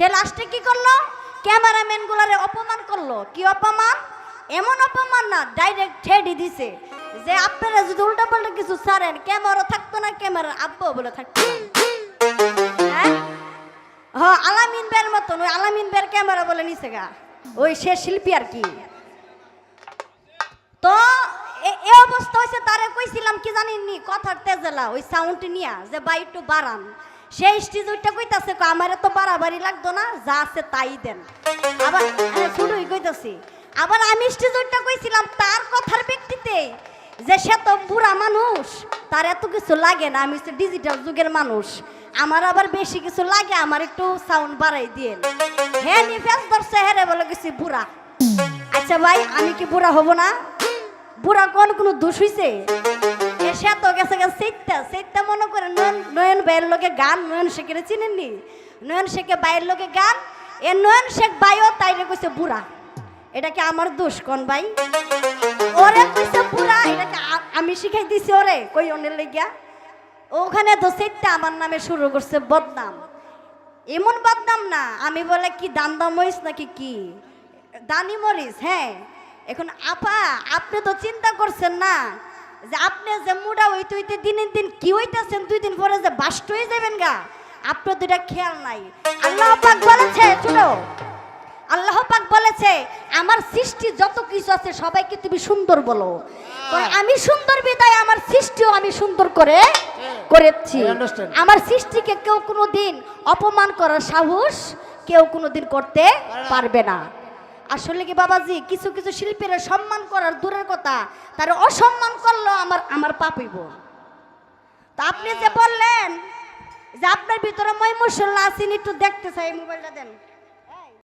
তে লাস্টে কি করলো, ক্যামেরাম্যান গুলারে অপমান করলো। কি অপমান? এমন অপমান না, ডাইরেক্ট ঠেডি দিছে যে আপনারা যদি উল্টা পাল্টা কিছু ছাড়েন ক্যামেরা থাকতো না, ক্যামেরার আব্বু বলে থাকতো না। হ্যাঁ হ্যাঁ, আলামিন বের মতন, ওই আলামিন বের ক্যামেরা বলে নিছে গা, ওই সে শিল্পী আর কি। তো এই অবস্থা হয়েছে, তারে কইছিলাম কি জানিনি, কথার তেজেলা ওই সাউন্ড নিয়া যে ভাই একটু বাড়ান, সেই স্টেজ ওইটা কইতাছে আমারে তো বাড়াবাড়ি লাগতো না, যা আছে তাই দেন। আবার শুরুই কইতাছি, আবার আমি স্টেজ ওইটা কইছিলাম তার কথার ব্যক্তিতে যে সে তো বুড়া মানুষ, তার এত কিছু লাগে না, আমি হচ্ছে ডিজিটাল যুগের মানুষ, আমার আবার বেশি কিছু লাগে, আমার একটু সাউন্ড বাড়াই দিয়ে। হ্যাঁ নি ফেস ধরছে, হ্যাঁ বলে গেছি বুড়া। আচ্ছা ভাই আমি কি বুড়া হব না? বুড়া কোনো দোষ হইছে? সে তো গেছে সেইটা মনে করে নয়ন ভাইয়ের লোকে গান, নয়ন শেখের চিনেননি? নয়ন শেখে ভাইয়ের লোকে গান, এ নয়ন শেখ ভাইও তাইরে কইছে বুড়া। এটা কি আমার দোষ কোন ভাই? ওরে কইছে বুড়া, এটা কি আমি শিখাই দিছি ওরে? কই অনের লেগিয়া ওখানে তো সেইটা আমার নামে শুরু করছে বদনাম। এমন বদনাম না, আমি বলে কি দান্দা মরিস নাকি কি দানি মরিস। হ্যাঁ এখন আপা আপনি তো চিন্তা করছেন না যে আপনি যে মুডা হইতে হইতে দিনের দিন কি হইতেছেন, 2 দিন পরে যে বাস্ট হয়ে যাবেন গা, আপনার দুইটা খেয়াল নাই। আল্লাহ পাক বলেছে, শুনো, আল্লাহ পাক বলেছে আমার সৃষ্টি যত কিছু আছে সবাইকে তুমি সুন্দর বলো। আমি সুন্দর বিদায় আমার সৃষ্টিও আমি সুন্দর করেছি। আমার সৃষ্টিকে কেউ কোনোদিন অপমান করার সাহস কেউ কোনোদিন করতে পারবে না। আসলে কি বাবাজি, কিছু কিছু শিল্পীরা সম্মান করার দূরের কথা, তারা অসম্মান করলো আমার পাপ হইব। তা আপনি যে বললেন যে আপনার ভিতরে মই মশলা আসেনি, একটু দেখতে চাই, মোবাইলটা দেন।